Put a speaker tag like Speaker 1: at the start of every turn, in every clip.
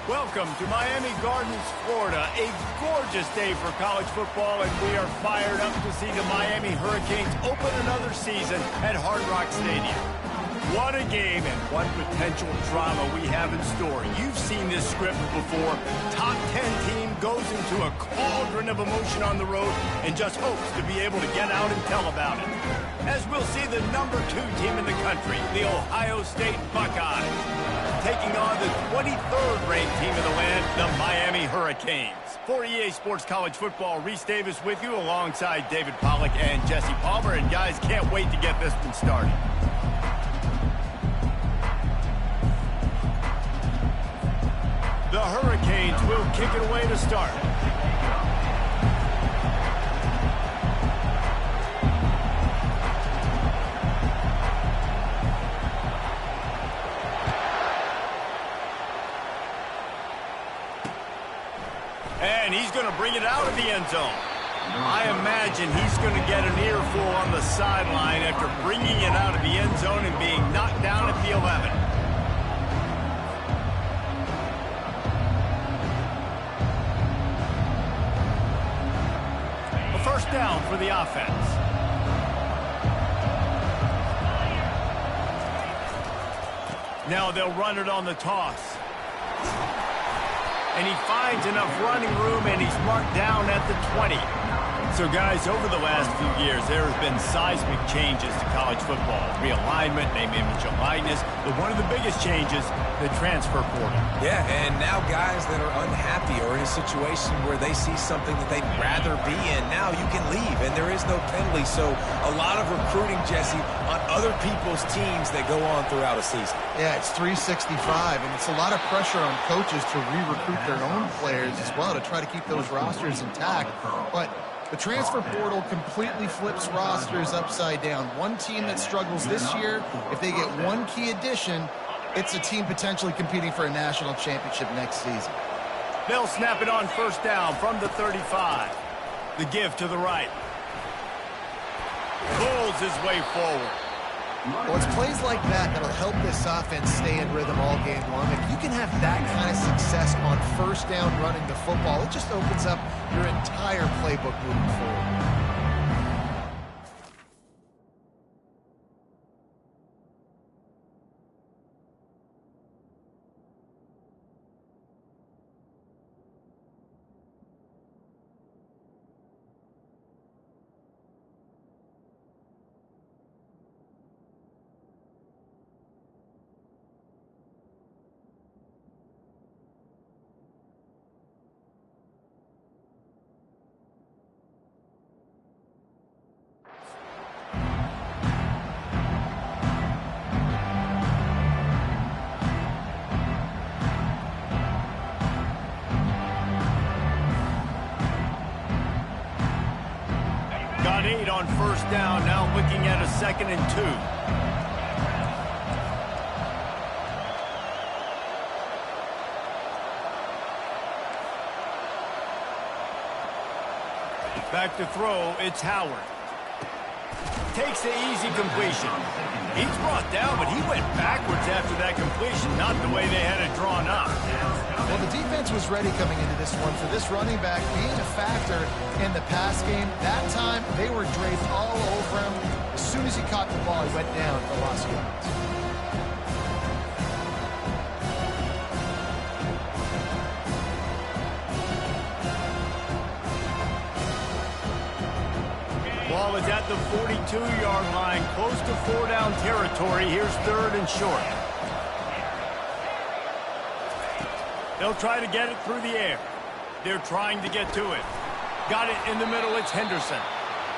Speaker 1: Welcome to Miami Gardens, Florida. A gorgeous day for college football, and we are fired up to see the Miami Hurricanes open another season at Hard Rock Stadium. What a game and what potential drama we have in store. You've seen this script before. Top 10 team goes into a cauldron of emotion on the road and just hopes to be able to get out and tell about it. As we'll see the number 2 team in the country, the Ohio State Buckeyes, taking on the 23rd ranked team in the land, the Miami Hurricanes. For EA Sports College Football, Reese Davis with you alongside David Pollack and Jesse Palmer. And guys, can't wait to get this one started. The Hurricanes will kick it away to start. And he's going to bring it out of the end zone. I imagine he's going to get an earful on the sideline after bringing it out of the end zone and being knocked down at the 11. A first down for the offense. Now they'll run it on the toss. And he finds enough running room, and he's marked down at the 20. So, guys, over the last few years, there have been seismic changes to college football. Realignment, name, image, and likeness. But one of the biggest changes, the transfer portal.
Speaker 2: Yeah, and now guys that are unhappy or in a situation where they see something that they'd rather be in, now you can leave, and there is no penalty. So a lot of recruiting, Jesse, on other people's teams that go on throughout a season.
Speaker 3: Yeah, it's 365, and it's a lot of pressure on coaches to re-recruit their own players as well to try to keep those rosters intact. But the transfer portal completely flips rosters upside down. One team that struggles this year, if they get one key addition, it's a team potentially competing for a national championship next season.
Speaker 1: They'll snap it on first down from the 35. The give to the right. Pulls his way forward.
Speaker 3: Well, it's plays like that that'll help this offense stay in rhythm all game long. If you can have that kind of success on first down running the football, it just opens up your entire playbook moving forward.
Speaker 1: Got 8 on first down, now looking at a 2nd and 2. Back to throw, it's Howard. Takes the easy completion. He's brought down, but he went backwards after that completion, not the way they had it drawn up.
Speaker 3: Well, the defense was ready coming into this one for this running back being a factor in the pass game. That time, they were draped all over him. As soon as he caught the ball, he went down for lost yards.
Speaker 1: Ball is at the 42-yard line, close to 4-down territory. Here's 3rd and short. They'll try to get it through the air. They're trying to get to it. Got it in the middle, it's Henderson.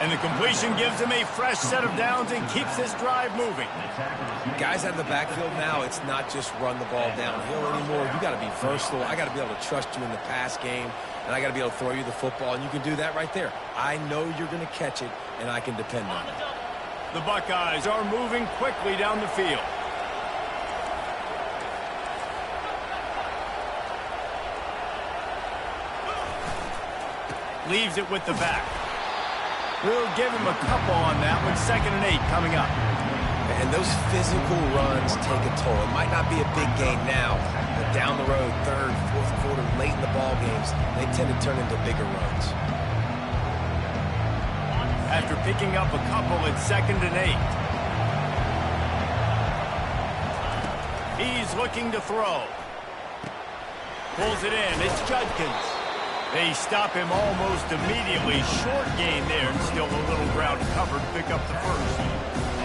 Speaker 1: And the completion gives him a fresh set of downs and keeps this drive moving.
Speaker 2: Guys out of the backfield now, it's not just run the ball downhill anymore. You got to be versatile. I got to be able to trust you in the pass game, and I got to be able to throw you the football, and you can do that right there. I know you're going to catch it, and I can depend on it.
Speaker 1: The Buckeyes are moving quickly down the field. Leaves it with the back. We'll give him a couple on that one. 2nd and 8 coming up.
Speaker 2: And those physical runs take a toll. It might not be a big gain now, but down the road, third, fourth quarter, late in the ball games, they tend to turn into bigger runs.
Speaker 1: After picking up a couple, it's 2nd and 8. He's looking to throw. Pulls it in. It's Judkins. They stop him almost immediately. Short gain there, and still a little ground covered to pick up the first.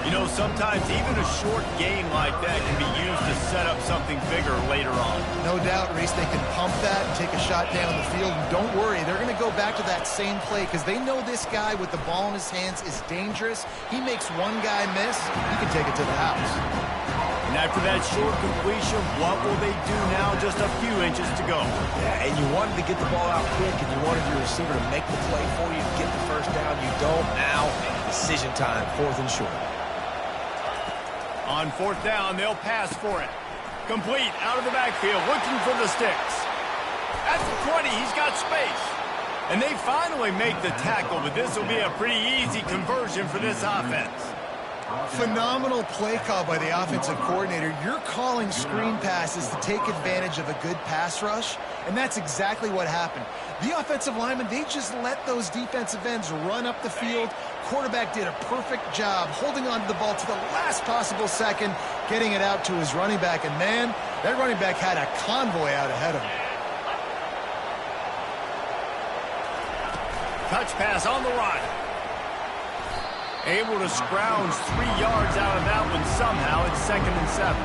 Speaker 1: You know, sometimes even a short gain like that can be used to set up something bigger later on.
Speaker 3: No doubt, Reese, they can pump that and take a shot down the field. And don't worry, they're going to go back to that same play because they know this guy with the ball in his hands is dangerous. He makes one guy miss, he can take it to the house.
Speaker 1: And after that short completion, what will they do now? Just a few inches to go.
Speaker 2: Yeah, and you wanted to get the ball out quick, and you wanted your receiver to make the play for you, get the first down. You don't now. Decision time, 4th and short.
Speaker 1: On 4th down, they'll pass for it. Complete, out of the backfield, looking for the sticks. At the 20, he's got space. And they finally make the tackle, but this will be a pretty easy conversion for this offense.
Speaker 3: Phenomenal play call by the offensive coordinator. You're calling screen passes to take advantage of a good pass rush, and that's exactly what happened. The offensive linemen, they just let those defensive ends run up the field. Quarterback did a perfect job holding on to the ball to the last possible second, getting it out to his running back, and man, that running back had a convoy out ahead of him.
Speaker 1: Touch pass on the run. Able to scrounge 3 yards out of that one somehow. It's 2nd and 7.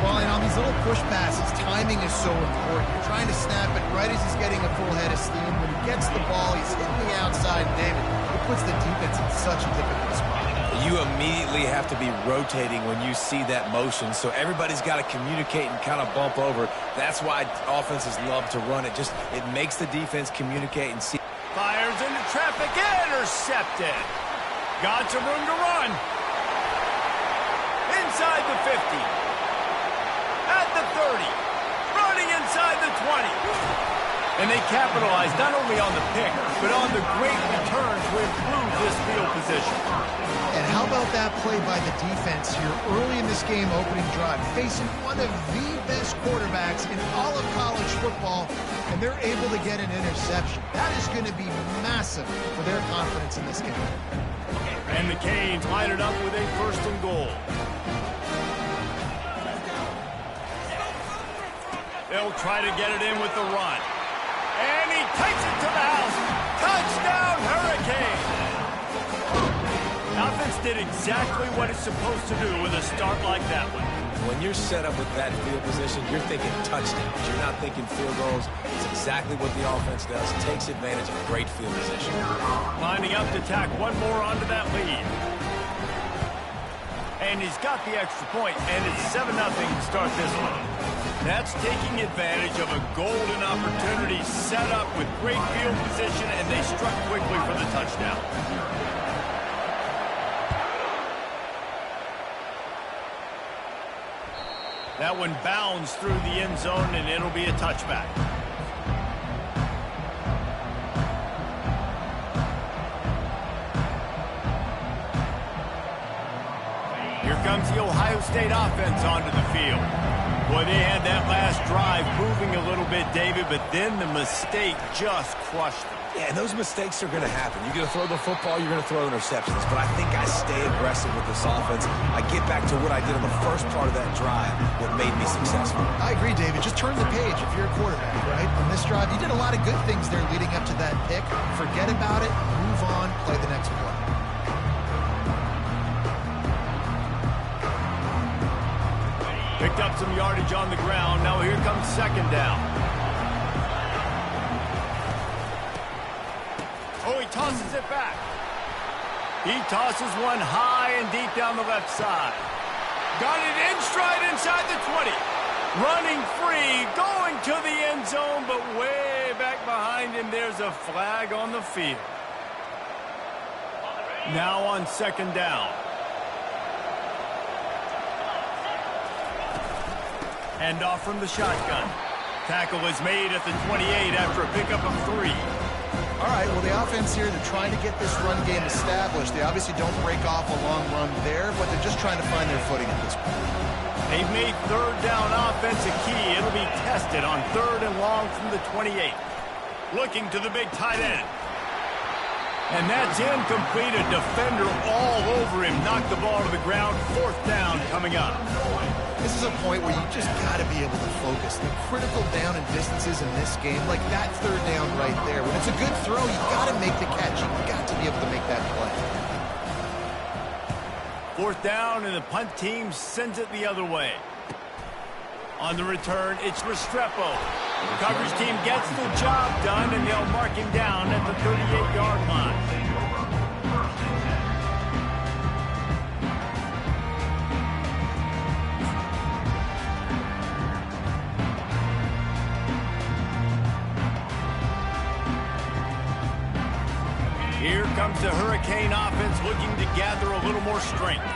Speaker 3: Well, and on these little push passes, timing is so important. You're trying to snap it right as he's getting a full head of steam. When he gets the ball, he's hitting the outside, David. It puts the defense in such a difficult spot.
Speaker 2: You immediately have to be rotating when you see that motion, so everybody's got to communicate and kind of bump over. That's why offenses love to run it. Just it makes the defense communicate and see.
Speaker 1: Fires into traffic, intercepted. Got some room to run. Inside the 50. At the 30. Running inside the 20. And they capitalized not only on the pick, but on the great return to improve this field position.
Speaker 3: And how about that play by the defense here early in this game opening drive, facing one of the best quarterbacks in all of college football, and they're able to get an interception. That is going to be massive for their confidence in this game.
Speaker 1: And the Canes line it up with a 1st and goal. They'll try to get it in with the run. And he takes it to the house. Touchdown, Hurricane! Offense did exactly what it's supposed to do with a start like that one.
Speaker 2: When you're set up with that field position, you're thinking touchdowns. You're not thinking field goals. It's exactly what the offense does. Takes advantage of great field position.
Speaker 1: Lining up to tack one more onto that lead. And he's got the extra point, and it's 7-0 to start this one. That's taking advantage of a golden opportunity set up with great field position, and they struck quickly for the touchdown. That one bounds through the end zone, and it'll be a touchback. Here comes the Ohio State offense onto the field. Boy, they had that last drive moving a little bit, David, but then the mistake just crushed them.
Speaker 2: Yeah, and those mistakes are going to happen. You're going to throw the football, you're going to throw interceptions. But I think I stay aggressive with this offense. I get back to what I did on the first part of that drive that made me successful.
Speaker 3: I agree, David. Just turn the page if you're a quarterback, right? On this drive, you did a lot of good things there leading up to that pick. Forget about it, move on, play the next play.
Speaker 1: Picked up some yardage on the ground. Now here comes 2nd down. Oh, he tosses it back. He tosses one high and deep down the left side. Got it in stride inside the 20. Running free, going to the end zone, but way back behind him, there's a flag on the field. Now on 2nd down. Hand off from the shotgun. Tackle is made at the 28 after a pickup of 3.
Speaker 3: All right, well, the offense here, they're trying to get this run game established. They obviously don't break off a long run there, but they're just trying to find their footing at this point.
Speaker 1: They've made third down offense a key. It'll be tested on 3rd and long from the 28. Looking to the big tight end. And that's incomplete. A defender all over him. Knocked the ball to the ground. 4th down coming up.
Speaker 3: This is a point where you just got to be able to focus. The critical down and distances in this game, like that 3rd down right there. When it's a good throw, you got to make the catch. You got to be able to make that play.
Speaker 1: 4th down, and the punt team sends it the other way. On the return, it's Restrepo. The coverage team gets the job done, and they'll mark him down at the 38-yard line. Here comes the Hurricane offense looking to gather a little more strength.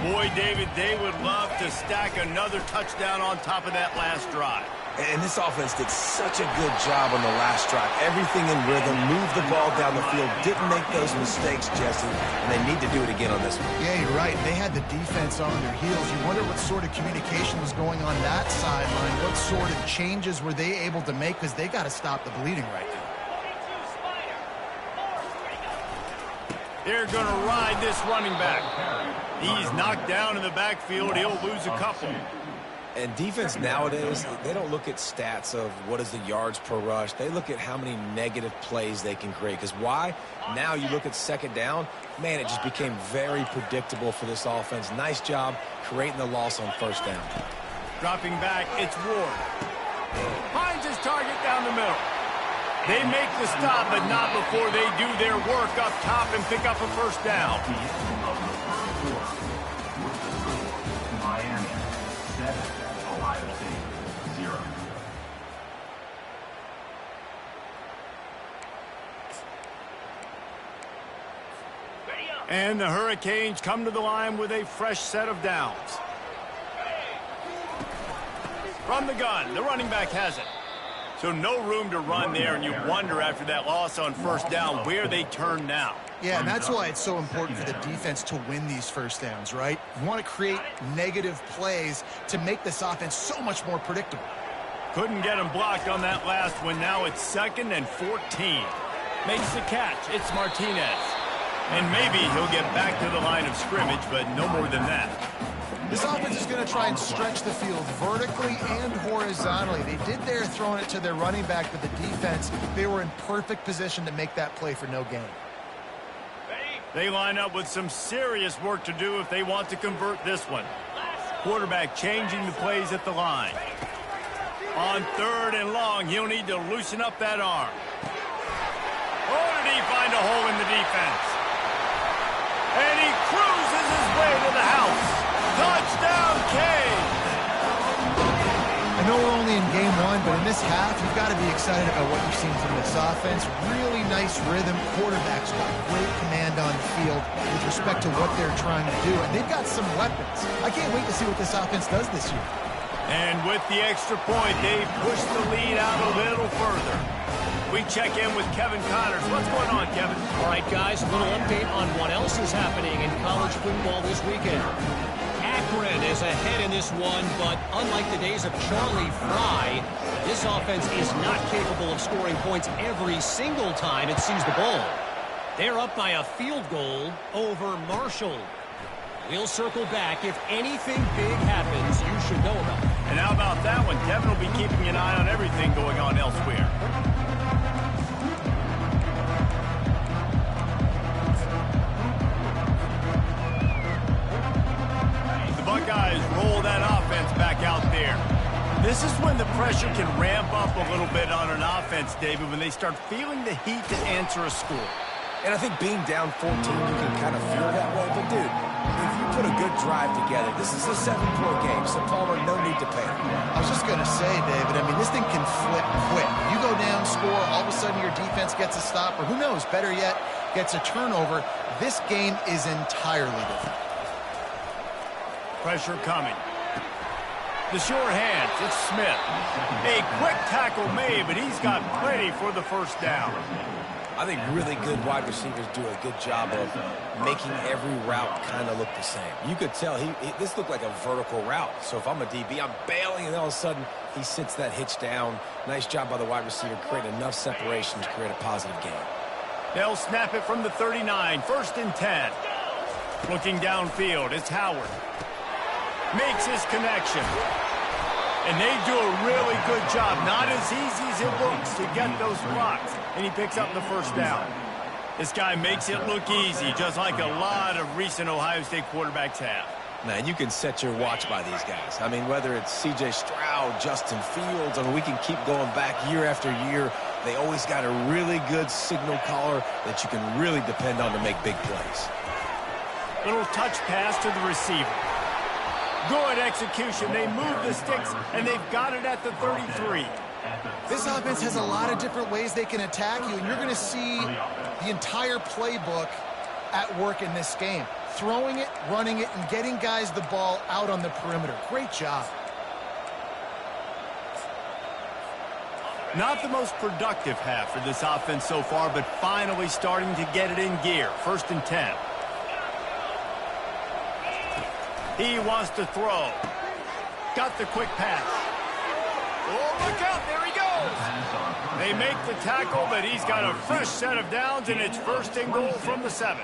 Speaker 1: Boy, David, they would love to stack another touchdown on top of that last drive.
Speaker 2: And this offense did such a good job on the last drive. Everything in rhythm, moved the ball down the field, didn't make those mistakes, Jesse, and they need to do it again on this one.
Speaker 3: Yeah, you're right. They had the defense on their heels. You wonder what sort of communication was going on that sideline. What sort of changes were they able to make, because they got to stop the bleeding right now.
Speaker 1: They're going to ride this running back. He's knocked down in the backfield. He'll lose a couple.
Speaker 2: And defense nowadays, they don't look at stats of what is the yards per rush. They look at how many negative plays they can create. Because why? Now you look at 2nd down, man, it just became very predictable for this offense. Nice job creating the loss on 1st down.
Speaker 1: Dropping back, it's Ward. Finds his target down the middle. They make the stop, but not before they do their work up top and pick up a 1st down.
Speaker 4: Miami 7, Ohio State 0.
Speaker 1: And the Hurricanes come to the line with a fresh set of downs. From the gun, the running back has it. So no room to run there, and you wonder after that loss on 1st down where they turn now.
Speaker 3: Yeah, and that's why it's so important for the defense to win these 1st downs, right? You want to create negative plays to make this offense so much more predictable.
Speaker 1: Couldn't get him blocked on that last one. Now it's 2nd and 14. Makes the catch. It's Martinez. And maybe he'll get back to the line of scrimmage, but no more than that.
Speaker 3: This offense is going to try and stretch the field vertically and horizontally. They did there throwing it to their running back, but the defense, they were in perfect position to make that play for no gain.
Speaker 1: They line up with some serious work to do if they want to convert this one. Quarterback changing the plays at the line. On 3rd and long, he'll need to loosen up that arm. Oh, did he find a hole in the defense? And he cruises his way to the house. Touchdown, Kane!
Speaker 3: I know we're only in game 1, but in this half, you've got to be excited about what you've seen from this offense. Really nice rhythm. Quarterbacks got great command on the field with respect to what they're trying to do. And they've got some weapons. I can't wait to see what this offense does this year.
Speaker 1: And with the extra point, they push the lead out a little further. We check in with Kevin Connors. What's going on, Kevin?
Speaker 5: All right, guys, a little update on what else is happening in college football this weekend. Akron is ahead in this one, but unlike the days of Charlie Fry, this offense is not capable of scoring points every single time it sees the ball. They're up by a field goal over Marshall. We'll circle back. If anything big happens, you should know about it.
Speaker 1: And how about that one? Kevin will be keeping an eye on everything going on elsewhere. The Buckeyes roll that offense back out there. This is when the pressure can ramp up a little bit on an offense, David, when they start feeling the heat to answer a score.
Speaker 2: And I think being down 14, you can kind of feel that way. But, dude, if you put a good drive together, this is a 7-point game, so Palmer, no need to panic.
Speaker 3: I was just going to say, David, I mean, this thing can flip quick. You go down, score, all of a sudden your defense gets a stop, or who knows, better yet, gets a turnover. This game is entirely different.
Speaker 1: Pressure coming. The sure hands, it's Smith. A quick tackle made, but he's got plenty for the first down.
Speaker 2: I think really good wide receivers do a good job of making every route kind of look the same. You could tell this looked like a vertical route. So if I'm a DB, I'm bailing, and all of a sudden he sits that hitch down. Nice job by the wide receiver, creating enough separation to create a positive gain.
Speaker 1: They'll snap it from the 39, 1st and 10. Looking downfield, it's Howard. Makes his connection. And they do a really good job. Not as easy as it looks to get those blocks. And he picks up the 1st down. This guy makes it look easy, just like a lot of recent Ohio State quarterbacks have.
Speaker 2: Man, you can set your watch by these guys. I mean, whether it's C.J. Stroud, Justin Fields, I mean, we can keep going back year after year. They always got a really good signal caller that you can really depend on to make big plays.
Speaker 1: Little touch pass to the receiver. Good execution. They move the sticks, and they've got it at the 33.
Speaker 3: This offense has a lot of different ways they can attack you, and you're going to see the entire playbook at work in this game. Throwing it, running it, and getting guys the ball out on the perimeter. Great job.
Speaker 1: Not the most productive half for this offense so far, but finally starting to get it in gear. 1st and 10. He wants to throw. Got the quick pass. Oh, look out. There he goes. They make the tackle, but he's got a fresh set of downs, and it's 1st and goal from the 7.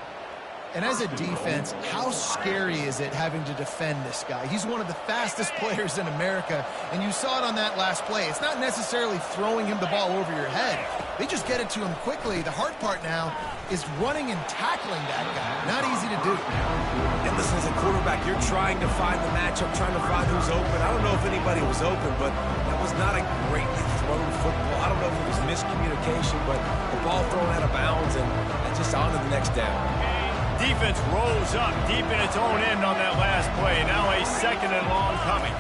Speaker 3: And as a defense, how scary is it having to defend this guy? He's one of the fastest players in America, and you saw it on that last play. It's not necessarily throwing him the ball over your head. They just get it to him quickly. The hard part now is running and tackling that guy. Not easy to do.
Speaker 2: And listen, as a quarterback, you're trying to find the matchup, trying to find who's open. I don't know if anybody was open, but that was not a greatly thrown football. I don't know if it was miscommunication, but the ball thrown out of bounds and just on to the next down.
Speaker 1: Defense rolls up deep in its own end on that last play. Now a 2nd and long coming.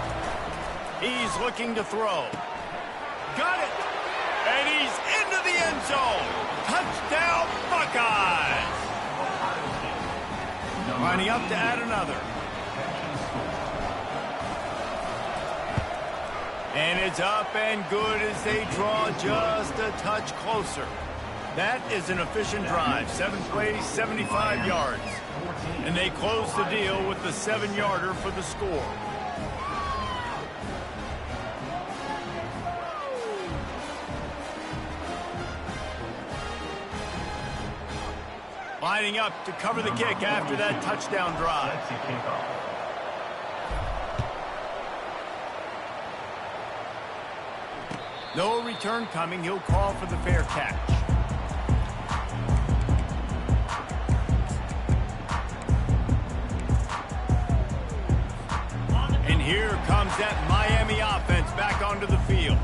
Speaker 1: He's looking to throw. Got it. And he's into the end zone. Touchdown, Buckeyes. Lining up to add another. And it's up and good as they draw just a touch closer. That is an efficient drive. 7 plays, 75 yards. And they close the deal with the 7-yarder for the score. Lining up to cover the kick after that touchdown drive. No return coming. He'll call for the fair catch. Here comes that Miami offense back onto the field.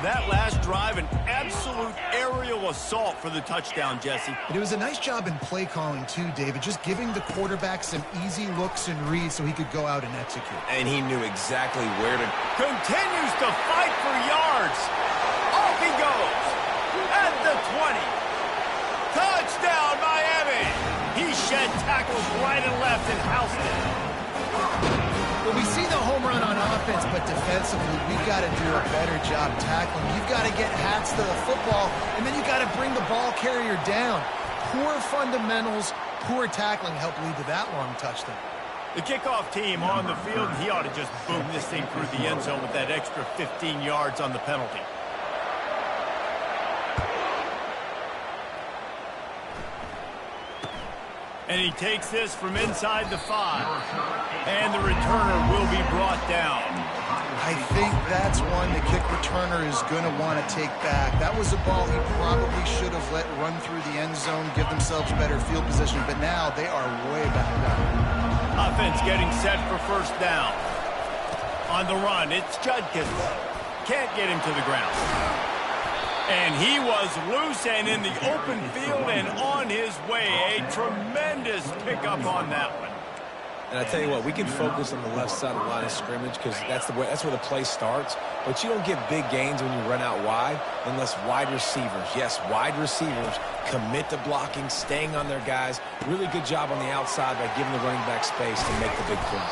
Speaker 1: That last drive, an absolute aerial assault for the touchdown, Jesse.
Speaker 3: But it was a nice job in play calling, too, David, just giving the quarterback some easy looks and reads so he could go out and execute.
Speaker 2: And he knew exactly where to...
Speaker 1: Continues to fight for yards. Off he goes. At the 20. Touchdown, Miami. He shed tackles right and left and housed it.
Speaker 3: Well, we see the home run on offense, but defensively, we've got to do a better job tackling. You've got to get hats to the football, and then you've got to bring the ball carrier down. Poor fundamentals, poor tackling helped lead to that long touchdown.
Speaker 1: The kickoff team on the field, he ought to just boom this thing through the end zone with that extra 15 yards on the penalty. And he takes this from inside the 5. And the returner will be brought down.
Speaker 3: I think that's one the kick returner is going to want to take back. That was a ball he probably should have let run through the end zone, give themselves better field position, but now they are way back down.
Speaker 1: Offense getting set for 1st down. On the run, it's Judkins. Can't get him to the ground. And he was loose and in the open field and on his way. A tremendous pickup on that one.
Speaker 2: And I tell you what, we can focus on the left side of the line of scrimmage because that's where the play starts. But you don't get big gains when you run out wide unless wide receivers, yes, wide receivers, commit to blocking, staying on their guys. Really good job on the outside by giving the running back space to make the big play.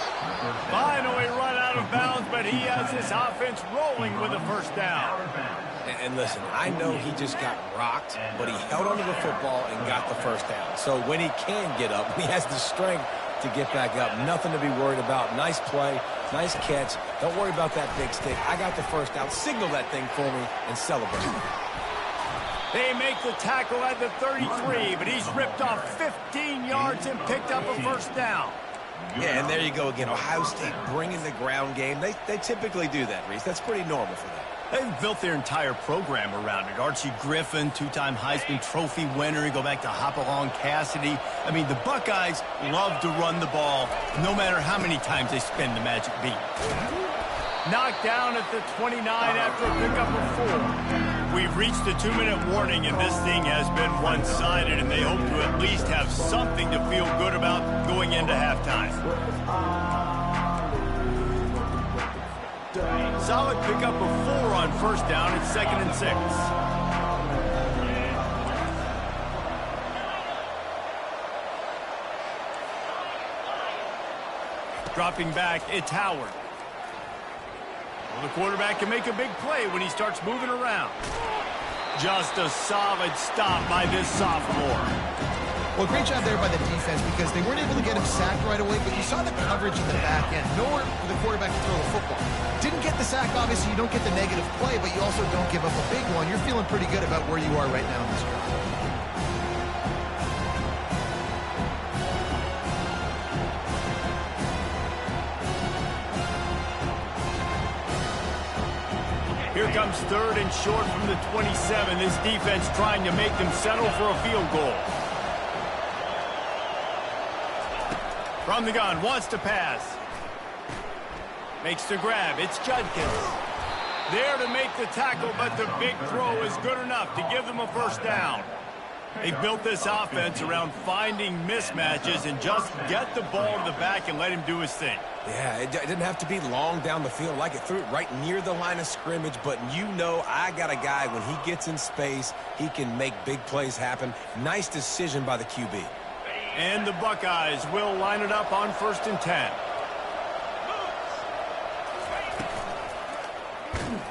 Speaker 1: Finally run out of bounds, but he has this offense rolling with a 1st down.
Speaker 2: And listen, I know he just got rocked, but he held onto the football and got the first down. So when he can get up, when he has the strength to get back up, nothing to be worried about. Nice play, nice catch. Don't worry about that big stick. I got the first down. Signal that thing for me and celebrate.
Speaker 1: They make the tackle at the 33, but he's ripped off 15 yards and picked up a first down.
Speaker 2: Yeah, and there you go again. Ohio State bringing the ground game. They typically do that, Reese. That's pretty normal for them.
Speaker 1: They've built their entire program around it. Archie Griffin, two-time Heisman Trophy winner. You go back to Hopalong Cassidy. I mean, the Buckeyes love to run the ball, no matter how many times they spin the magic beat. Knocked down at the 29 after a pickup of 4. We've reached the 2-minute warning, and this thing has been one-sided, and they hope to at least have something to feel good about going into halftime. Solid pickup of 4 on first down. It's 2nd and 6. Dropping back, it's Howard. Well, the quarterback can make a big play when he starts moving around. Just a solid stop by this sophomore.
Speaker 3: Well, great job there by the defense because they weren't able to get him sacked right away, but you saw the coverage in the back end. Nowhere for the quarterback to throw the football. Didn't get the sack, obviously. You don't get the negative play, but you also don't give up a big one. You're feeling pretty good about where you are right now in this drive.
Speaker 1: Here comes 3rd and short from the 27. This defense trying to make them settle for a field goal. From the gun, wants to pass. Makes the grab. It's Judkins. There to make the tackle, but the big throw is good enough to give them a first down. They've built this offense around finding mismatches and just get the ball to the back and let him do his thing.
Speaker 2: Yeah, it didn't have to be long down the field. Like it threw it right near the line of scrimmage, but you know I got a guy, when he gets in space, he can make big plays happen. Nice decision by the QB.
Speaker 1: And the Buckeyes will line it up on 1st and 10.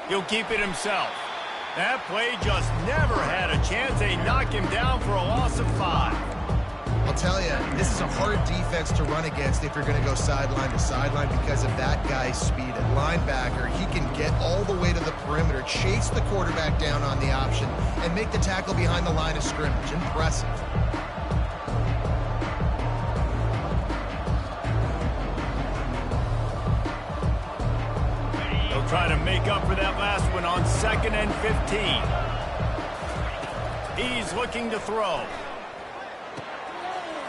Speaker 1: He'll keep it himself. That play just never had a chance. They knock him down for a loss of 5.
Speaker 3: I'll tell you, this is a hard defense to run against if you're going to go sideline to sideline because of that guy's speed. At linebacker, he can get all the way to the perimeter, chase the quarterback down on the option, and make the tackle behind the line of scrimmage. Impressive.
Speaker 1: They'll try to make up for that last one on 2nd and 15. He's looking to throw.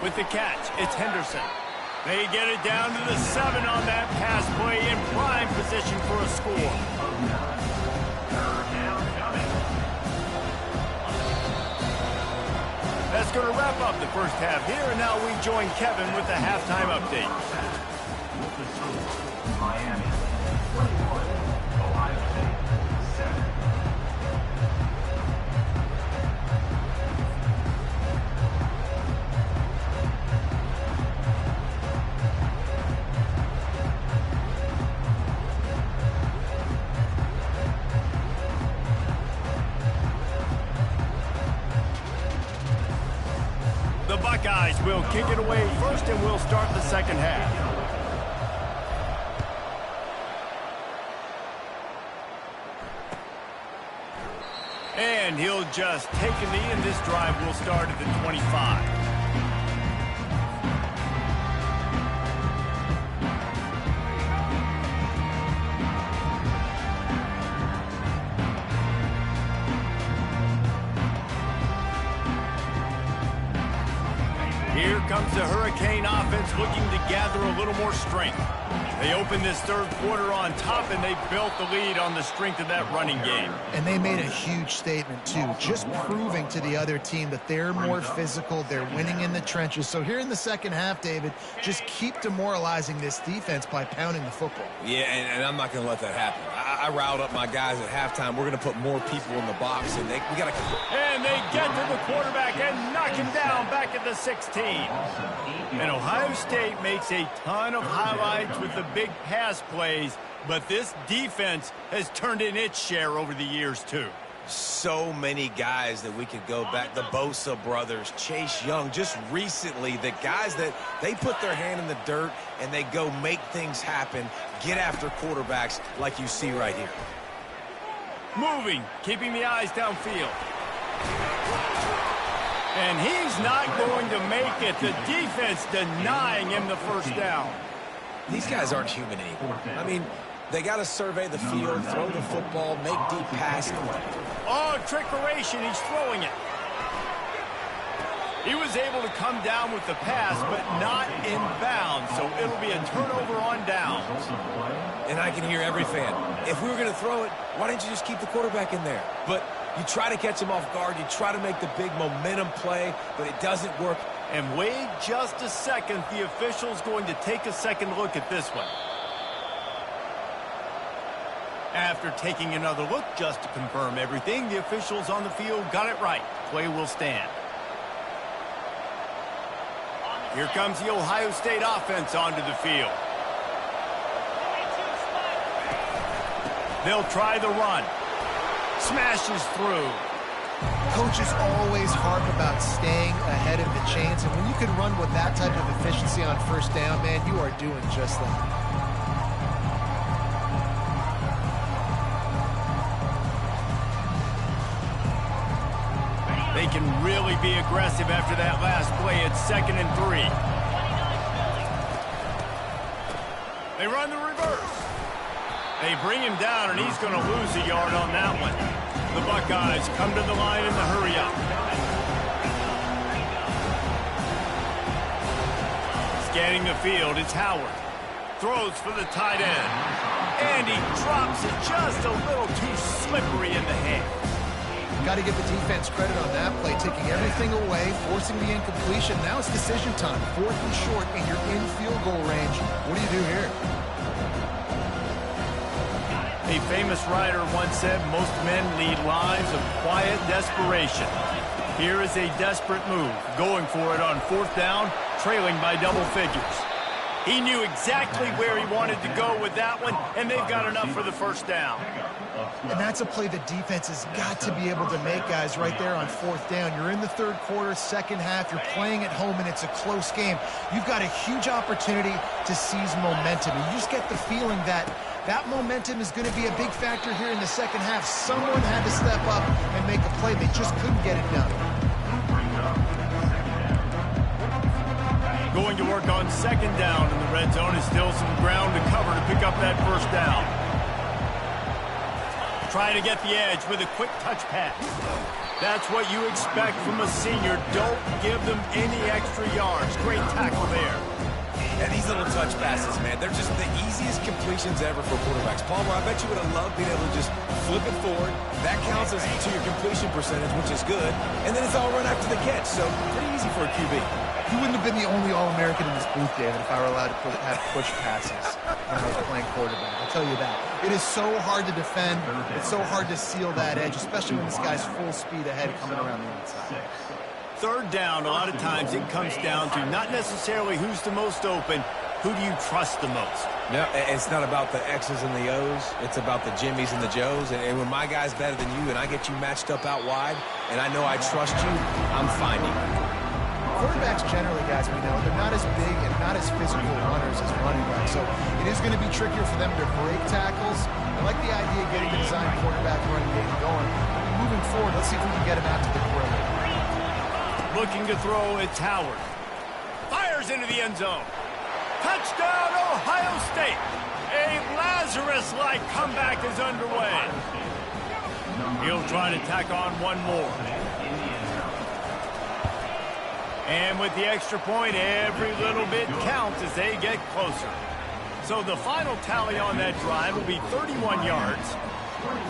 Speaker 1: With the catch, it's Henderson. They get it down to the 7 on that pass play in prime position for a score. That's going to wrap up the first half here, and now we join Kevin with the halftime update.
Speaker 4: Miami 21, Ohio State 7.
Speaker 1: The Buckeyes will kick it away first, and we'll start the second half. And he'll just take a knee, and this drive will start at the 25. Here comes the Hurricane offense looking to gather a little more strength. They opened this third quarter on top, and they built the lead on the strength of that running game.
Speaker 3: And they made a huge statement, too, just proving to the other team that they're more physical, they're winning in the trenches. So here in the second half, David, just keep demoralizing this defense by pounding the football.
Speaker 2: Yeah, and I'm not going to let that happen. I riled up my guys at halftime. We're going to put more people in the box, and we got to...
Speaker 1: And they get to the quarterback and knock him down back at the 16. And Ohio State makes a ton of highlights with the big pass plays, but this defense has turned in its share over the years, too.
Speaker 2: So many guys that we could go back. The Bosa brothers, Chase Young, just recently, the guys that they put their hand in the dirt and they go make things happen, get after quarterbacks like you see right here.
Speaker 1: Moving, keeping the eyes downfield. And he's not going to make it. The defense denying him the first down.
Speaker 2: These guys aren't human anymore. I mean, they got to survey the field, throw the football, make deep passes.
Speaker 1: Oh, trickeration. He's throwing it. He was able to come down with the pass, but not in bounds. So it'll be a turnover on down.
Speaker 2: And I can hear every fan. If we were going to throw it, why didn't you just keep the quarterback in there? But you try to catch him off guard. You try to make the big momentum play, but it doesn't work.
Speaker 1: And wait just a second. The official's going to take a second look at this one. After taking another look just to confirm everything, the officials on the field got it right. Play will stand. Here comes the Ohio State offense onto the field. They'll try the run. Smashes through.
Speaker 3: Coaches always harp about staying ahead of the chains, and when you can run with that type of efficiency on first down, man, you are doing just that.
Speaker 1: They can really be aggressive after that last play. It's 2nd and 3. They run the reverse. They bring him down, and he's going to lose a yard on that one. The Buckeyes come to the line in the hurry-up. Scanning the field, it's Howard. Throws for the tight end. And he drops it just a little too slippery in the hand.
Speaker 3: Got to give the defense credit on that play, taking everything away, forcing the incompletion. Now it's decision time. 4th and short, and you're in field goal range. What do you do here?
Speaker 1: A famous writer once said, most men lead lives of quiet desperation. Here is a desperate move, going for it on 4th down, trailing by double figures. He knew exactly where he wanted to go with that one, and they've got enough for the first down.
Speaker 3: And that's a play the defense has got to be able to make, guys, right there on 4th down. You're in the 3rd quarter, 2nd half. You're playing at home, and it's a close game. You've got a huge opportunity to seize momentum. And you just get the feeling that that momentum is going to be a big factor here in the 2nd half. Someone had to step up and make a play. They just couldn't get it done.
Speaker 1: Going to work on 2nd down in the red zone. Is still some ground to cover to pick up that first down. Trying to get the edge with a quick touch pass. That's what you expect from a senior. Don't give them any extra yards. Great tackle there.
Speaker 2: And these little touch passes, man, they're just the easiest completions ever for quarterbacks. Palmer, I bet you would have loved being able to just flip it forward. That counts as to your completion percentage, which is good. And then it's all run after the catch, so pretty easy for a QB.
Speaker 3: You wouldn't have been the only All-American in this booth, David, if I were allowed to have push passes when I was playing quarterback. I'll tell you that. It is so hard to defend. It's so hard to seal that edge, especially when this guy's full speed ahead coming around the inside.
Speaker 1: 3rd down, a lot of times it comes down to not necessarily who's the most open, who do you trust the most?
Speaker 2: No, it's not about the X's and the O's. It's about the Jimmies and the Joes. And when my guy's better than you and I get you matched up out wide and I know I trust you, I'm finding you.
Speaker 3: Quarterbacks generally, guys, we know, they're not as big and not as physical runners as running backs. So it is going to be trickier for them to break tackles. I like the idea of getting the design quarterback running game going. Moving forward, let's see if we can get him out to the perimeter.
Speaker 1: Looking to throw, it's Howard. Fires into the end zone. Touchdown, Ohio State. A Lazarus-like comeback is underway. He'll try to tack on one more. And with the extra point, every little bit counts as they get closer. So the final tally on that drive will be 31 yards.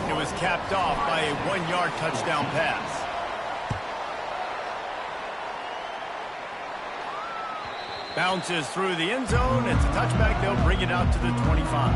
Speaker 1: It was capped off by a 1-yard touchdown pass. Bounces through the end zone. It's a touchback. They'll bring it out to the 25.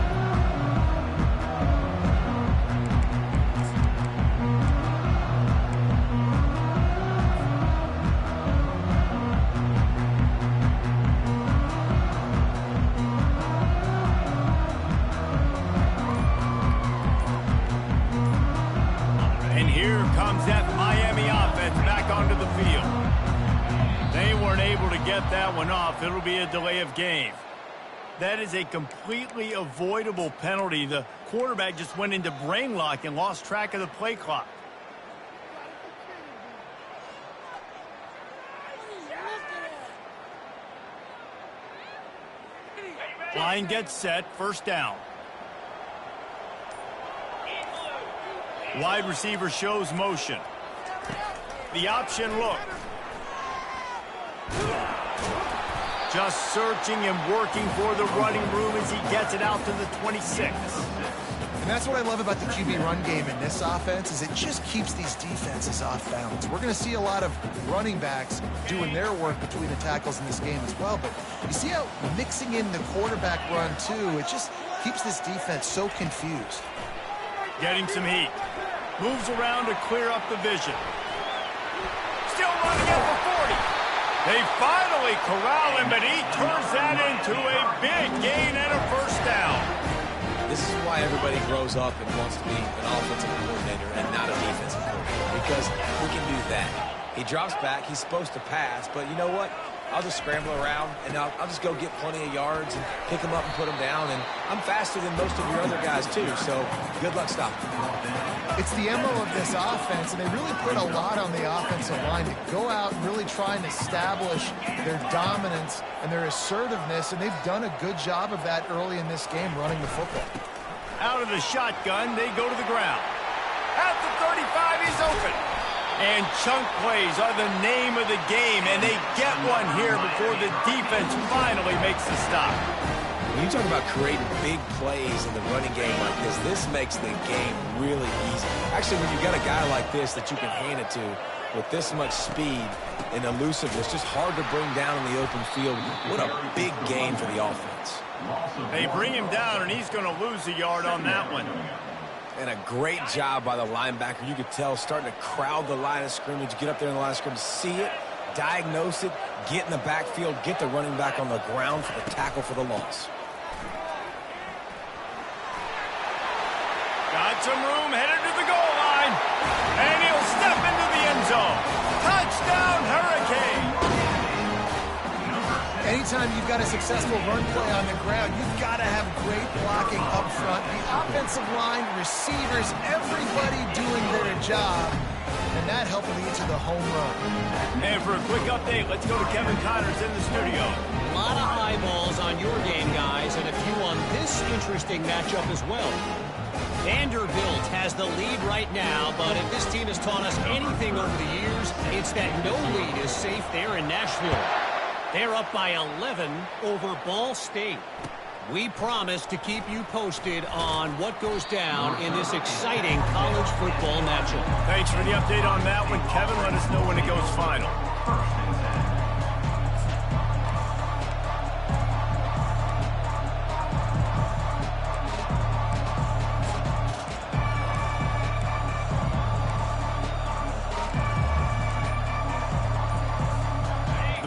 Speaker 1: And here comes that Miami offense back onto the field. They weren't able to get that one off. It'll be a delay of game. That is a completely avoidable penalty. The quarterback just went into brain lock and lost track of the play clock. Line gets set, first down. Wide receiver shows motion. The option look. Just searching and working for the running room as he gets it out to the 26.
Speaker 3: And that's what I love about the QB run game in this offense is it just keeps these defenses off balance. We're going to see a lot of running backs doing their work between the tackles in this game as well. But you see how mixing in the quarterback run, too, it just keeps this defense so confused.
Speaker 1: Getting some heat. Moves around to clear up the vision. Still running at the 40. They finally corral him, but he turns that into a big gain and a first down.
Speaker 2: This is why everybody grows up and wants to be an offensive coordinator and not a defensive coordinator, because he can do that. He drops back. He's supposed to pass, but you know what? I'll just scramble around, and I'll just go get plenty of yards and pick them up and put them down, and I'm faster than most of your other guys, too, so good luck stopping.
Speaker 3: It's the MO of this offense, and they really put a lot on the offensive line to go out and really try and establish their dominance and their assertiveness, and they've done a good job of that early in this game running the football.
Speaker 1: Out of the shotgun, they go to the ground. At the 35, he's open. And chunk plays are the name of the game, and they get one here before the defense finally makes the stop.
Speaker 2: When you talk about creating big plays in the running game like this makes the game really easy. Actually, when you got a guy like this that you can hand it to with this much speed and elusiveness, just hard to bring down in the open field, what a big gain for the offense.
Speaker 1: They bring him down, and he's going to lose a yard on that one.
Speaker 2: And a great job by the linebacker. You could tell starting to crowd the line of scrimmage, get up there in the line of scrimmage, see it, diagnose it, get in the backfield, get the running back on the ground for the tackle for the loss.
Speaker 1: Got some room, headed to the goal line. And he'll step into the end zone. Touchdown, Hurricane.
Speaker 3: Anytime you've got a successful run play on the ground, you've got to have great blocking up front. The offensive line, receivers, everybody doing their job. And that helped lead to the home run.
Speaker 1: And for a quick update, let's go to Kevin Connors in the studio.
Speaker 5: A lot of eyeballs on your game, guys, and a few on this interesting matchup as well. Vanderbilt has the lead right now, but if this team has taught us anything over the years, it's that no lead is safe there in Nashville. They're up by 11 over Ball State. We promise to keep you posted on what goes down in this exciting college football matchup.
Speaker 1: Thanks for the update on that one, Kevin. Let us know when it goes final.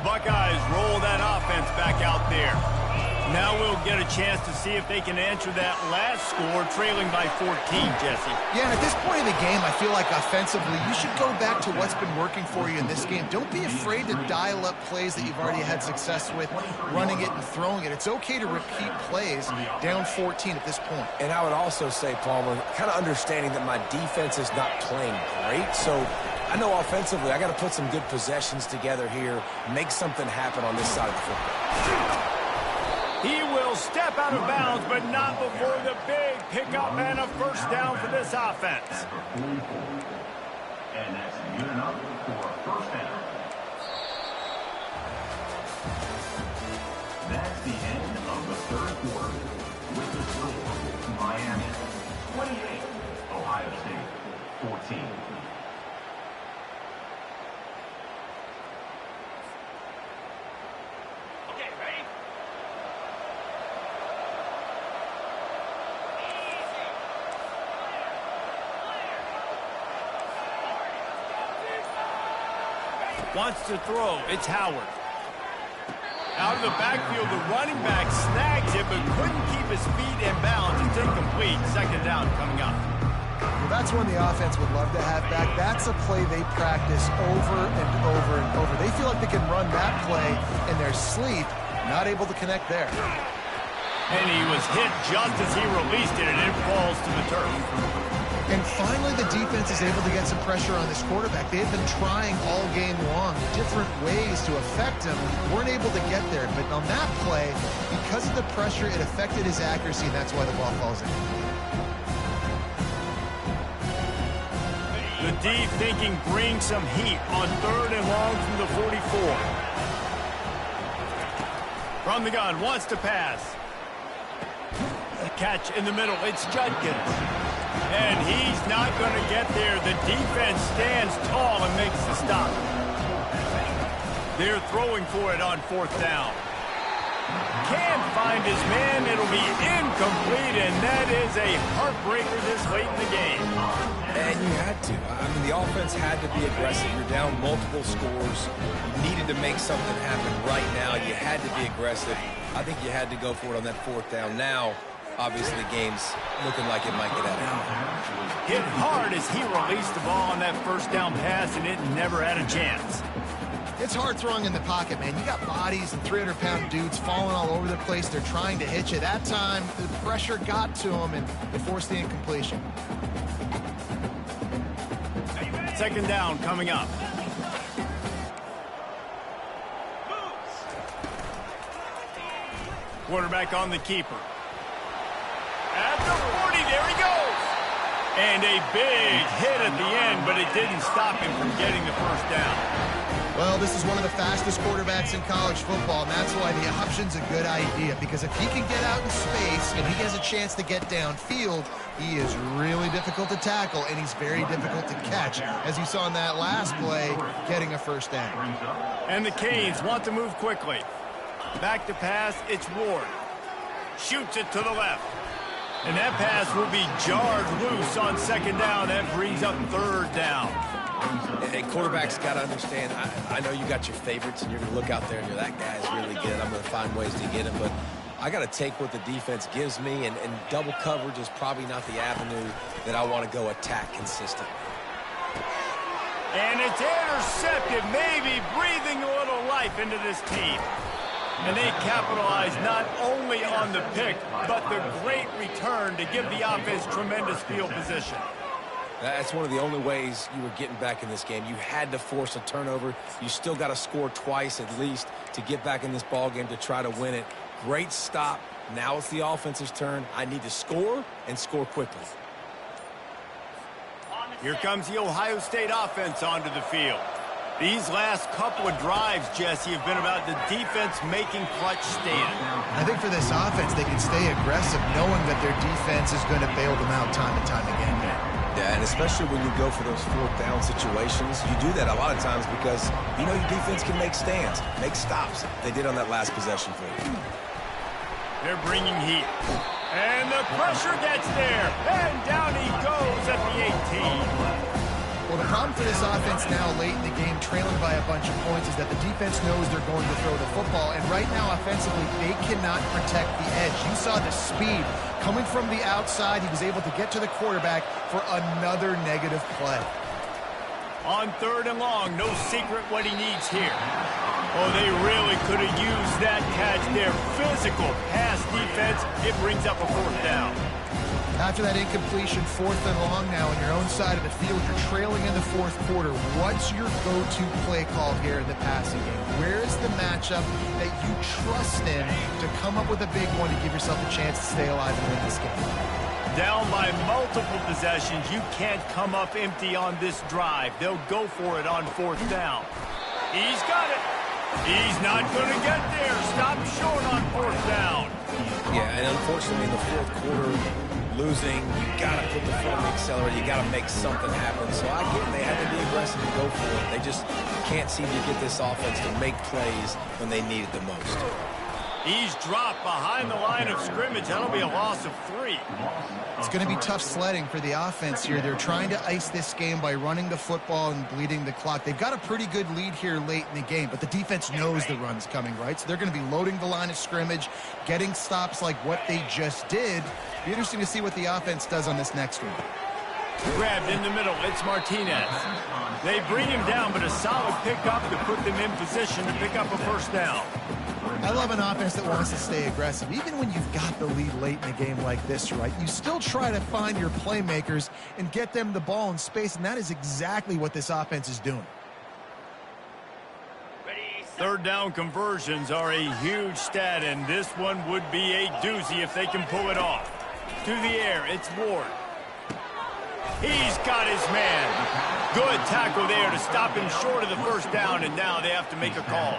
Speaker 1: Buckeyes roll that offense back out there. Now we'll get a chance to see if they can answer that last score, trailing by 14, Jesse.
Speaker 3: Yeah, and at this point in the game, I feel like offensively, you should go back to what's been working for you in this game. Don't be afraid to dial up plays that you've already had success with, running it and throwing it. It's okay to repeat plays down 14 at this point.
Speaker 2: And I would also say, Palmer, kind of understanding that my defense is not playing great, so I know offensively I got to put some good possessions together here, make something happen on this side of the football.
Speaker 1: He will step out of bounds, but not before the big pickup and a first down for this offense.
Speaker 4: And that's good enough for a first down. That's the end of the third quarter. With the score, Miami 28, Ohio State 14.
Speaker 1: Wants to throw. It's Howard. Out of the backfield, the running back snags it, but couldn't keep his feet in bounds. It's incomplete. Second down coming up.
Speaker 3: That's one the offense would love to have back. That's a play they practice over and over and over. They feel like they can run that play in their sleep, not able to connect there.
Speaker 1: And he was hit just as he released it, and it falls to the turf.
Speaker 3: And finally, the defense is able to get some pressure on this quarterback. They've been trying all game long different ways to affect him. Weren't able to get there. But on that play, because of the pressure, it affected his accuracy, and that's why the ball falls in.
Speaker 1: The D thinking bring some heat on 3rd and long from the 44. From the gun, wants to pass. Catch in the middle, it's Judkins. And he's not going to get there. The defense stands tall and makes the stop. They're throwing for it on 4th down. Can't find his man. It'll be incomplete, and that is a heartbreaker this late in the game.
Speaker 2: And you had to. I mean, the offense had to be aggressive. You're down multiple scores. You needed to make something happen right now. You had to be aggressive. I think you had to go for it on that 4th down. Now, obviously, the game's looking like it might get out of hand.
Speaker 1: Hit hard as he released the ball on that 1st down pass, and it never had a chance.
Speaker 3: It's hard throwing in the pocket, man. You got bodies and 300-pound dudes falling all over the place. They're trying to hit you. That time, the pressure got to them, and they forced the incompletion.
Speaker 1: 2nd down coming up. Quarterback on the keeper. At the 40, there he goes. And a big hit at the end, but it didn't stop him from getting the 1st down.
Speaker 3: Well, this is one of the fastest quarterbacks in college football, and that's why the option's a good idea, because if he can get out in space and he has a chance to get downfield, he is really difficult to tackle, and he's very difficult to catch, as you saw in that last play, getting a 1st down.
Speaker 1: And the Canes want to move quickly. Back to pass, it's Ward. Shoots it to the left. And that pass will be jarred loose on 2nd down. That brings up 3rd down.
Speaker 2: Hey, quarterbacks got to understand, I know you got your favorites, and you're going to look out there and you're, that guy's really good. I'm going to find ways to get him, but I got to take what the defense gives me, and double coverage is probably not the avenue that I want to go attack consistently.
Speaker 1: And it's intercepted, maybe breathing a little life into this team. And they capitalize not only on the pick, but the great return to give the offense tremendous field position.
Speaker 2: That's one of the only ways you were getting back in this game. You had to force a turnover. You still got to score twice at least to get back in this ball game to try to win it. Great stop. Now it's the offense's turn. I need to score and score quickly.
Speaker 1: Here comes the Ohio State offense onto the field. These last couple of drives, Jesse, have been about the defense making clutch stand.
Speaker 3: I think for this offense, they can stay aggressive knowing that their defense is going to bail them out time and time again.
Speaker 2: Yeah, and especially when you go for those 4th down situations, you do that a lot of times because you know your defense can make stands, make stops. They did on that last possession for you.
Speaker 1: They're bringing heat. And the pressure gets there. And down he goes at the 18.
Speaker 3: Well, the problem for this offense now late in the game, trailing by a bunch of points, is that the defense knows they're going to throw the football. And right now, offensively, they cannot protect the edge. You saw the speed coming from the outside. He was able to get to the quarterback for another negative play.
Speaker 1: On 3rd and long, no secret what he needs here. Oh, they really could have used that catch there. Physical pass defense. It brings up a 4th down.
Speaker 3: After that incompletion, 4th and long now on your own side of the field, you're trailing in the 4th quarter. What's your go-to play call here in the passing game? Where is the matchup that you trust in to come up with a big one to give yourself a chance to stay alive and win this game?
Speaker 1: Down by multiple possessions, you can't come up empty on this drive. They'll go for it on 4th down. He's got it. He's not going to get there. Stop short on 4th down.
Speaker 2: Yeah, and unfortunately in the 4th quarter, losing, you got to put the foot on the accelerator. You got to make something happen. So I get it. They had to be aggressive and go for it. They just can't seem to get this offense to make plays when they need it the most.
Speaker 1: He's dropped behind the line of scrimmage. That'll be a loss of 3.
Speaker 3: It's going to be tough sledding for the offense here. They're trying to ice this game by running the football and bleeding the clock. They've got a pretty good lead here late in the game, but the defense knows the run's coming, right? So they're going to be loading the line of scrimmage, getting stops like what they just did. Be interesting to see what the offense does on this next one.
Speaker 1: Grabbed in the middle. It's Martinez. They bring him down, but a solid pickup to put them in position to pick up a first down.
Speaker 3: I love an offense that wants to stay aggressive. Even when you've got the lead late in a game like this, right, you still try to find your playmakers and get them the ball in space, and that is exactly what this offense is doing.
Speaker 1: Third down conversions are a huge stat, and this one would be a doozy if they can pull it off. To the air, it's Ward. He's got his man. Good tackle there to stop him short of the first down, and now they have to make a call.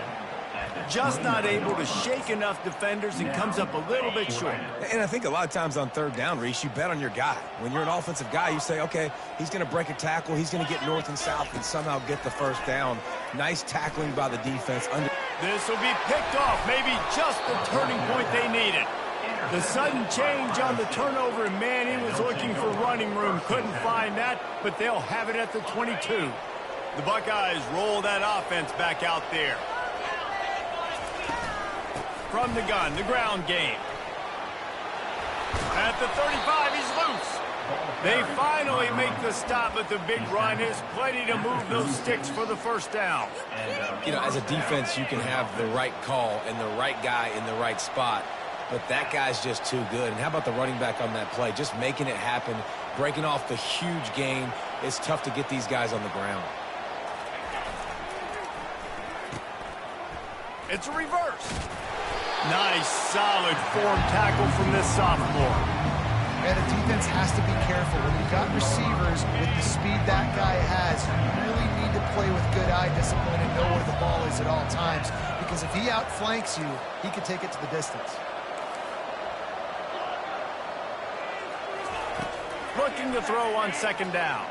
Speaker 1: Just not able to shake enough defenders and comes up a little bit short.
Speaker 2: And I think a lot of times on third down, Reese, you bet on your guy. When you're an offensive guy, you say, okay, he's going to break a tackle, he's going to get north and south and somehow get the first down. Nice tackling by the defense.
Speaker 1: This will be picked off, maybe just the turning point they needed. The sudden change on the turnover, and man, he was looking for running room. Couldn't find that, but they'll have it at the 22. The Buckeyes roll that offense back out there. From the gun, the ground game. At the 35, he's loose. They finally make the stop, but the big run is plenty to move those sticks for the first down.
Speaker 2: You know, as a defense, you can have the right call and the right guy in the right spot, but that guy's just too good. And how about the running back on that play? Just making it happen, breaking off the huge gain. It's tough to get these guys on the ground.
Speaker 1: It's a reverse. Nice, solid form tackle from this sophomore.
Speaker 3: And the defense has to be careful. When you've got receivers with the speed that guy has, you really need to play with good eye discipline and know where the ball is at all times. Because if he outflanks you, he can take it to the distance.
Speaker 1: Looking to throw on second down.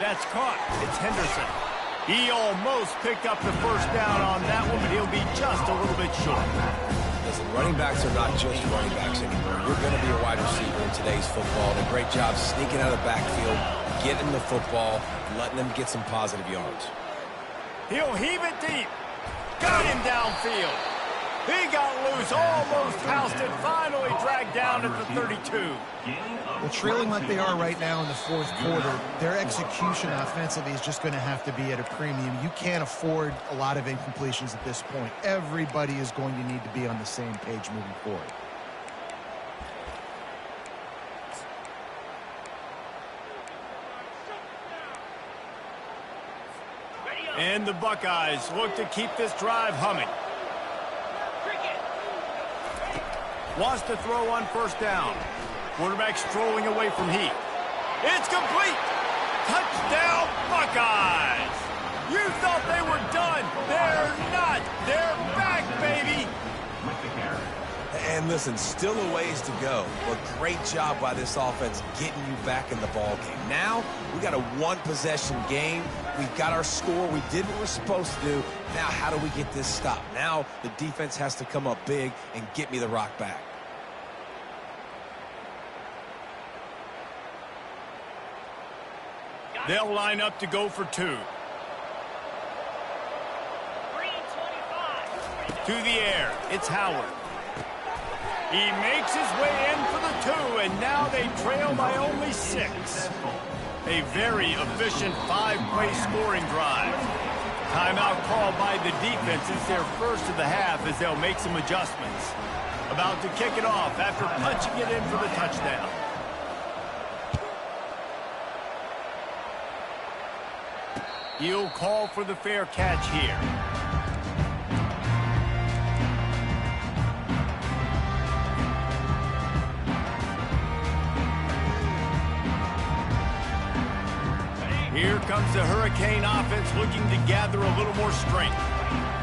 Speaker 1: That's caught. It's Henderson. He almost picked up the first down on that one, but he'll be just a little bit short.
Speaker 2: Listen, running backs are not just running backs anymore. You're going to be a wide receiver in today's football. And a great job sneaking out of the backfield, getting the football, letting them get some positive yards.
Speaker 1: He'll heave it deep. Got him downfield. He got loose, almost housed it, finally dragged down at the 32.
Speaker 3: Well, trailing like they are right now in the fourth quarter, their execution offensively is just going to have to be at a premium. You can't afford a lot of incompletions at this point. Everybody is going to need to be on the same page moving forward.
Speaker 1: And the Buckeyes look to keep this drive humming. Wants to throw on first down. Quarterback strolling away from Heath. It's complete. Touchdown, Buckeyes. You thought they were done. They're not. They're back, baby.
Speaker 2: And listen, still a ways to go, but great job by this offense getting you back in the ball game. Now, we got a one-possession game. We've got our score. We did what we're supposed to do. Now, how do we get this stop? Now, the defense has to come up big and get me the rock back.
Speaker 1: They'll line up to go for two. To the air, it's Howard. He makes his way in for the two, and now they trail by only 6. A very efficient 5-play scoring drive. Timeout called by the defense. It's their first of the half as they'll make some adjustments. About to kick it off after punching it in for the touchdown. He'll call for the fair catch here. Here comes the Hurricane offense looking to gather a little more strength.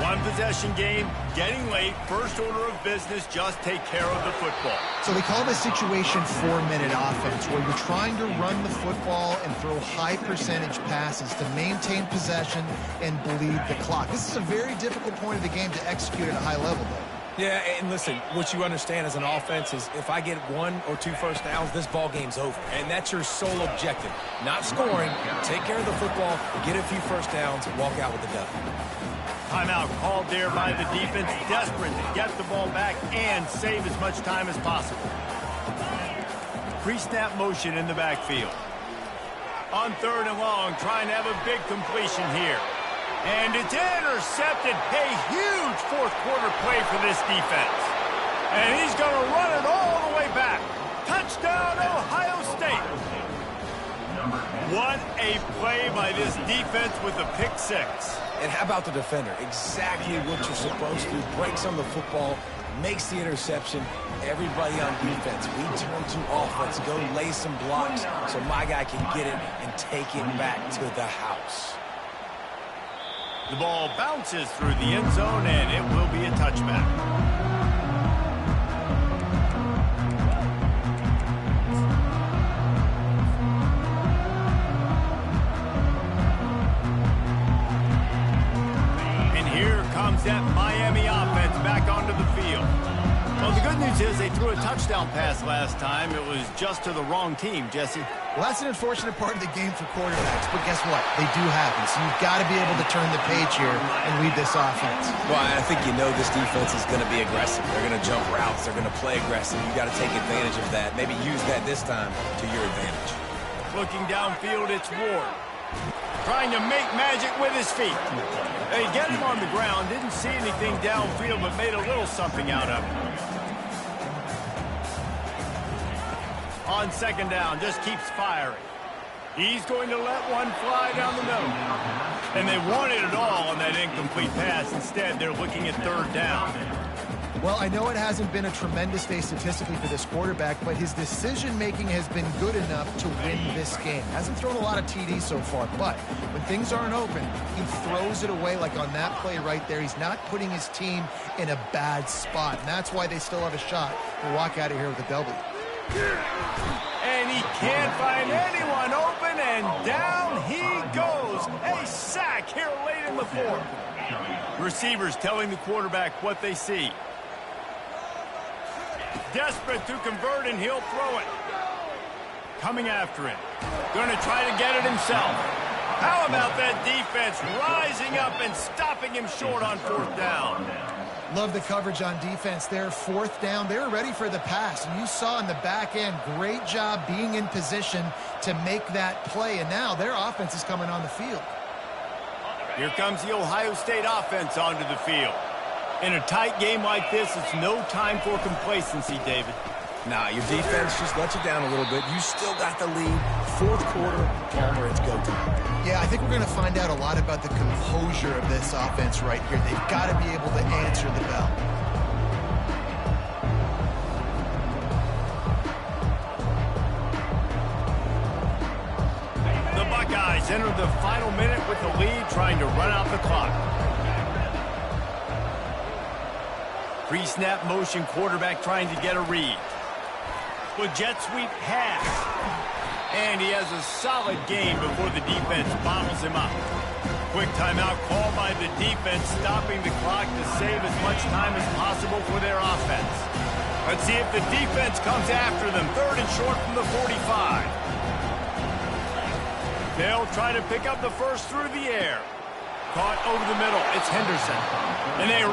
Speaker 1: One possession game, getting late, first order of business, just take care of the football.
Speaker 3: So they call this situation 4-minute offense, where you're trying to run the football and throw high percentage passes to maintain possession and bleed the clock. This is a very difficult point of the game to execute at a high level, though.
Speaker 2: Yeah, and listen, what you understand as an offense is if I get 1 or 2 first downs, this ball game's over. And that's your sole objective. Not scoring, take care of the football, get a few first downs, walk out with the W.
Speaker 1: Timeout called there by the defense, desperate to get the ball back and save as much time as possible. Pre-snap motion in the backfield. On 3rd and long, trying to have a big completion here. And it's intercepted. A huge fourth quarter play for this defense. And he's going to run it all the way back. Touchdown, Ohio State. What a play by this defense with the pick 6.
Speaker 2: And how about the defender? Exactly what you're supposed to. Breaks on the football, makes the interception. Everybody on defense, we turn to offense. Go lay some blocks so my guy can get it and take it back to the house.
Speaker 1: The ball bounces through the end zone, and it will be a touchback. That Miami offense back onto the field. Well, the good news is they threw a touchdown pass last time. It was just to the wrong team, Jesse.
Speaker 3: Well, that's an unfortunate part of the game for quarterbacks, but guess what? They do happen, so you've got to be able to turn the page here and lead this offense.
Speaker 2: Well, I think you know this defense is going to be aggressive. They're going to jump routes. They're going to play aggressive. You got to take advantage of that. Maybe use that this time to your advantage.
Speaker 1: Looking downfield, it's Ward. Trying to make magic with his feet. They get him on the ground. Didn't see anything downfield, but made a little something out of it. On 2nd down, just keeps firing. He's going to let one fly down the middle. And they wanted it all on that incomplete pass. Instead, they're looking at 3rd down.
Speaker 3: Well, I know it hasn't been a tremendous day statistically for this quarterback, but his decision-making has been good enough to win this game. Hasn't thrown a lot of TDs so far, but when things aren't open, he throws it away like on that play right there. He's not putting his team in a bad spot, and that's why they still have a shot to walk out of here with a W.
Speaker 1: And he can't find anyone open, and down he goes. A sack here late in the 4th. Receivers telling the quarterback what they see. Desperate to convert, and he'll throw it. Coming after him. Going to try to get it himself. How about that defense rising up and stopping him short on 4th down?
Speaker 3: Love the coverage on defense there. 4th down, they were ready for the pass. And you saw in the back end, great job being in position to make that play. And now their offense is coming on the field.
Speaker 1: Here comes the Ohio State offense onto the field. In a tight game like this, it's no time for complacency, David.
Speaker 2: Nah, your defense just lets you down a little bit. You still got the lead. 4th quarter, Palmer, it's go time.
Speaker 3: Yeah, I think we're going to find out a lot about the composure of this offense right here. They've got to be able to answer the bell.
Speaker 1: The Buckeyes enter the final minute with the lead, trying to run out the clock. Pre-snap motion, quarterback trying to get a read. With jet sweep pass. And he has a solid game before the defense bottles him up. Quick timeout call by the defense, stopping the clock to save as much time as possible for their offense. Let's see if the defense comes after them. 3rd and short from the 45. They'll try to pick up the first through the air. Caught over the middle. It's Henderson. And they...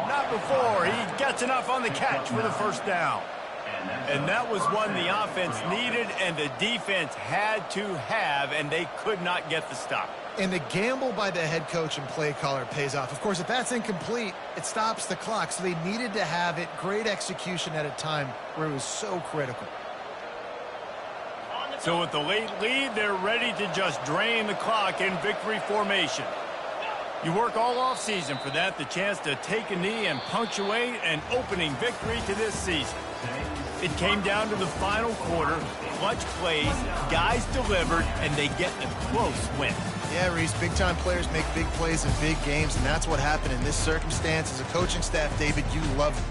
Speaker 1: Not before. He gets enough on the catch for the 1st down. And that was one the offense needed and the defense had to have, and they could not get the stop.
Speaker 3: And the gamble by the head coach and play caller pays off. Of course, if that's incomplete, it stops the clock. So they needed to have it. Great execution at a time where it was so critical.
Speaker 1: So with the late lead, they're ready to just drain the clock in victory formation. You work all offseason for that, the chance to take a knee and punctuate an opening victory to this season. It came down to the final quarter, clutch plays, guys delivered, and they get a close win.
Speaker 3: Yeah, Reese, big-time players make big plays in big games, and that's what happened in this circumstance. As a coaching staff, David, you love it.